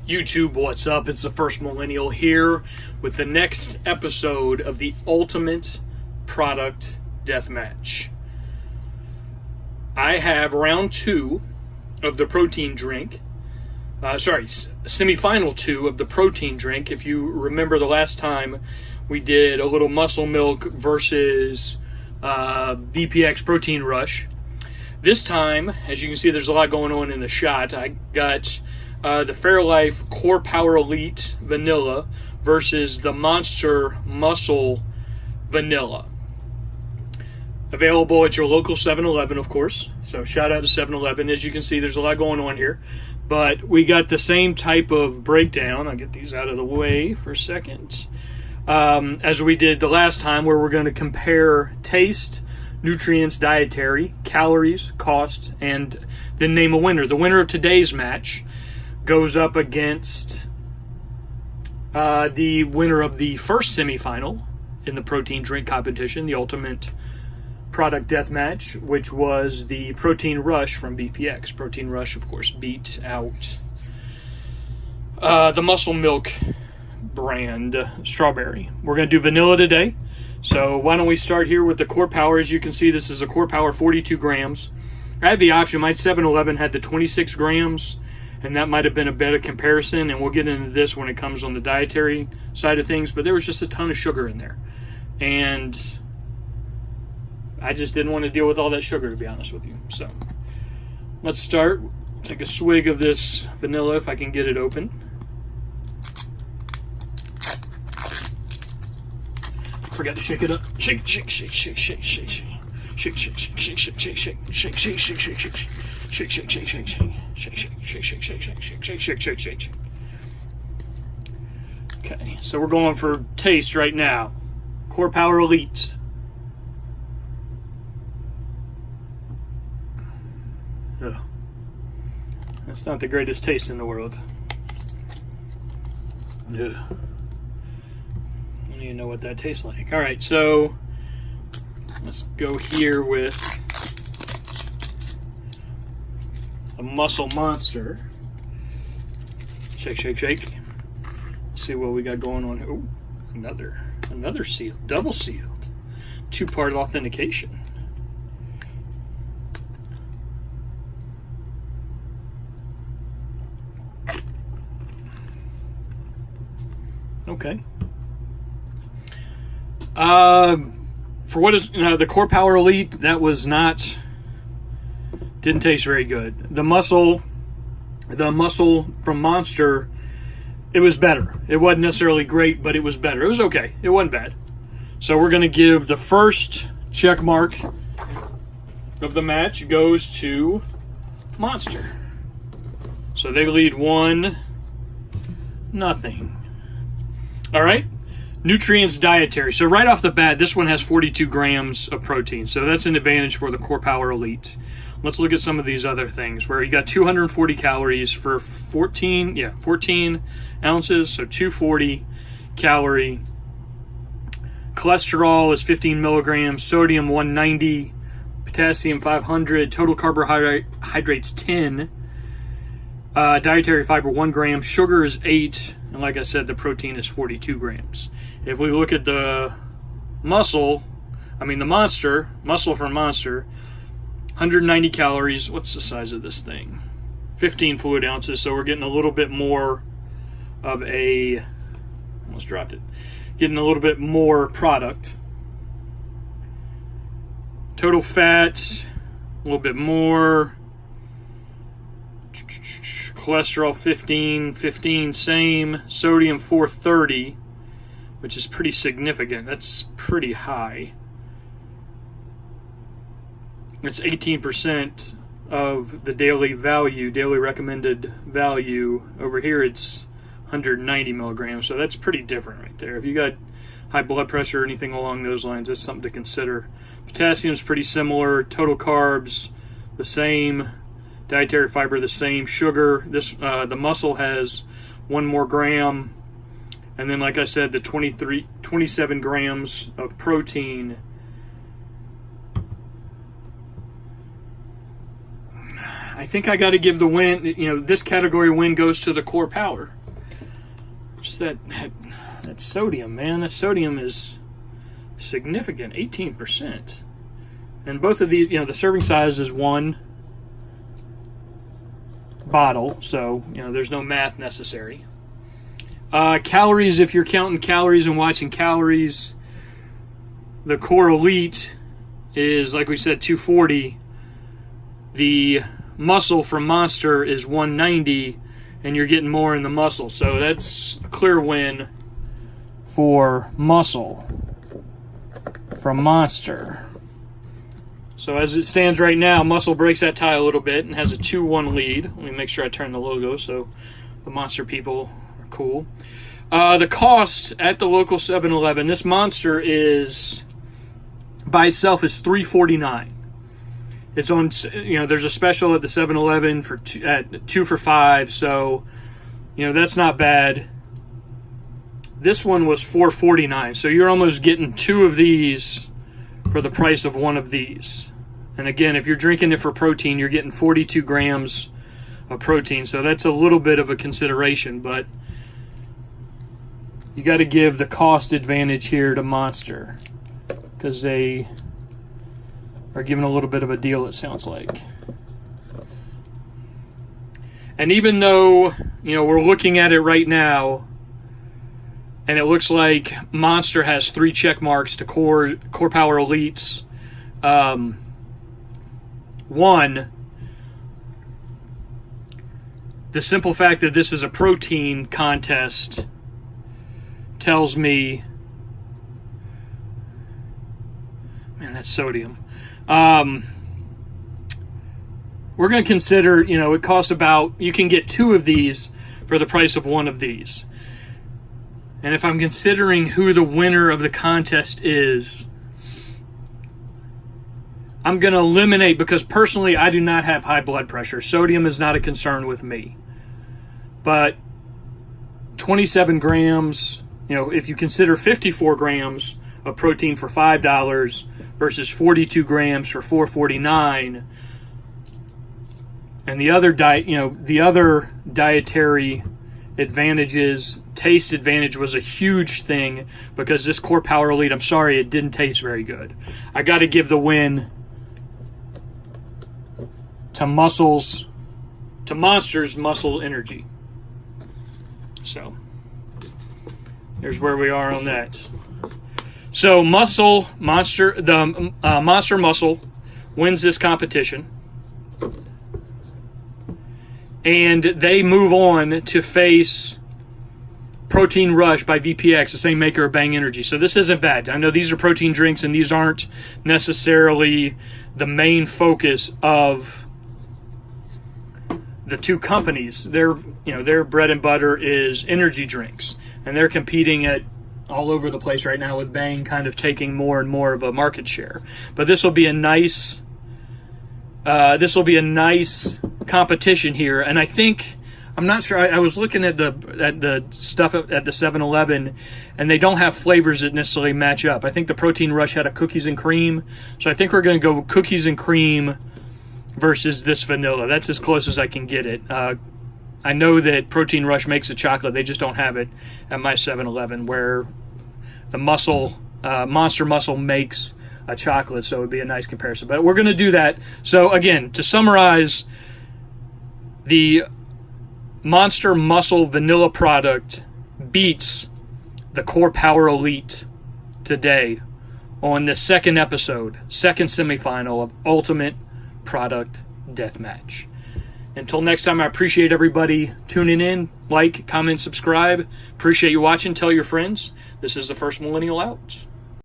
YouTube, what's up? It's the First Millennial here with the next episode of the Ultimate Product Deathmatch. I have round 2 of the protein drink. Semifinal 2 of the protein drink. If you remember the last time we did a little muscle milk versus BPX protein rush. This time, as you can see, there's a lot going on in the shot. I got the Fairlife Core Power Elite Vanilla versus the Monster Muscle Vanilla. Available at your local 7-Eleven, of course. So shout out to 7-Eleven. As you can see, there's a lot going on here. But we got the same type of breakdown. I'll get these out of the way for a second. As we did the last time, where we're going to compare taste, nutrients, dietary, calories, cost, and then name a winner. The winner of today's match goes up against the winner of the first semifinal in the protein drink competition, the Ultimate Product Deathmatch, which was the Protein Rush from BPX. Protein Rush, of course, beat out the Muscle Milk brand strawberry. We're going to do vanilla today. So why don't we start here with the Core Power. As you can see, this is a Core Power 42 grams. I had the option. My 7-Eleven had the 26 grams. And that might have been a better comparison, and we'll get into this when it comes on the dietary side of things, but there was just a ton of sugar in there. And I just didn't want to deal with all that sugar, to be honest with you. So let's start. Take a swig of this vanilla if I can get it open. Forgot to shake it up. Shake, shake, shake, shake, shake, shake, shake. Shake, shake, shake, shake, shake, shake, shake, shake, shake, shake, shake, shake, shake. Shake, shake, shake, shake, shake, shake, shake, shake, shake, shake, shake, shake, shake, shake, shake. Okay, so we're going for taste right now. Core Power Elite. Ugh. That's not the greatest taste in the world. Ugh. I don't even know what that tastes like. All right, so let's go here with a Muscle Monster. Shake, shake, shake. See what we got going on here. Ooh, another seal, double sealed, 2-part authentication. Okay. For what is the Core Power Elite, that was not. Didn't taste very good. The muscle from Monster, it was better. It wasn't necessarily great, but it was better. It was okay. It wasn't bad. So we're going to give the first check mark of the match goes to Monster. So they lead 1-0. All right. Nutrients, dietary. So right off the bat, this one has 42 grams of protein. So that's an advantage for the Core Power Elite. Let's look at some of these other things where you got 240 calories for 14 ounces, so 240 calorie. Cholesterol is 15 milligrams, sodium 190, potassium 500, total carbohydrates 10, dietary fiber 1 gram, sugar is 8, and like I said, the protein is 42 grams. If we look at the muscle from Monster, 190 calories. What's the size of this thing? 15 fluid ounces. So we're getting a little bit more of a, almost dropped it, getting a little bit more product. Total fat, a little bit more. Cholesterol 15, same. Sodium 430, which is pretty significant. That's pretty high. It's 18% of the daily recommended value. Over here it's 190 milligrams, so that's pretty different right there. If you got high blood pressure or anything along those lines, that's something to consider. Potassium's pretty similar. Total carbs, the same. Dietary fiber, the same. Sugar, the muscle has 1 more gram. And then, like I said, the 27 grams of protein. I think I got to give the win, this category win goes to the Core Power. Just that sodium, man. That sodium is significant, 18%. And both of these, the serving size is 1 bottle, so, there's no math necessary. Calories, if you're counting calories and watching calories, the Core Elite is, like we said, 240. The Muscle from Monster is 190, and you're getting more in the Muscle. So that's a clear win for Muscle from Monster. So as it stands right now, Muscle breaks that tie a little bit and has a 2-1 lead. Let me make sure I turn the logo so the Monster people are cool. The cost at the local 7-Eleven, this Monster is, by itself, is $3.49. It's on, there's a special at the 7-Eleven at 2 for $5, so, that's not bad. This one was $4.49, so you're almost getting 2 of these for the price of 1 of these. And again, if you're drinking it for protein, you're getting 42 grams of protein, so that's a little bit of a consideration, but you got to give the cost advantage here to Monster, because they are giving a little bit of a deal, it sounds like. And even though, we're looking at it right now, and it looks like Monster has 3 check marks to Core Power Elites 1, the simple fact that this is a protein contest tells me, man, that's sodium. We're going to consider, it costs about, you can get 2 of these for the price of 1 of these. And if I'm considering who the winner of the contest is, I'm going to eliminate, because personally I do not have high blood pressure. Sodium is not a concern with me. But 27 grams, if you consider 54 grams of protein for $5 versus 42 grams for $4.49, and the other dietary advantages, taste advantage was a huge thing, because this Core Power Elite, I'm sorry, it didn't taste very good. I got to give the win to Monster's Muscle Energy. So here's where we are on that. So Monster Muscle wins this competition, and they move on to face Protein Rush by VPX, the same maker of Bang Energy. So this isn't bad. I know these are protein drinks, and these aren't necessarily the main focus of the two companies. Their bread and butter is energy drinks, and they're competing at all over the place right now, with Bang kind of taking more and more of a market share. But this will be a nice competition here, and I think, I'm not sure, I was looking at the stuff at the 7-Eleven, and they don't have flavors that necessarily match up. I think the Protein Rush had a cookies and cream, so I think we're going to go cookies and cream versus this vanilla. That's as close as I can get it. I know that Protein Rush makes a chocolate. They just don't have it at my 7-Eleven, where the Monster Muscle makes a chocolate, so it would be a nice comparison. But we're going to do that. So again, to summarize, the Monster Muscle vanilla product beats the Core Power Elite today on the second semifinal of Ultimate Product Deathmatch. Until next time, I appreciate everybody tuning in. Like, comment, subscribe. Appreciate you watching. Tell your friends. This is the First Millennial out.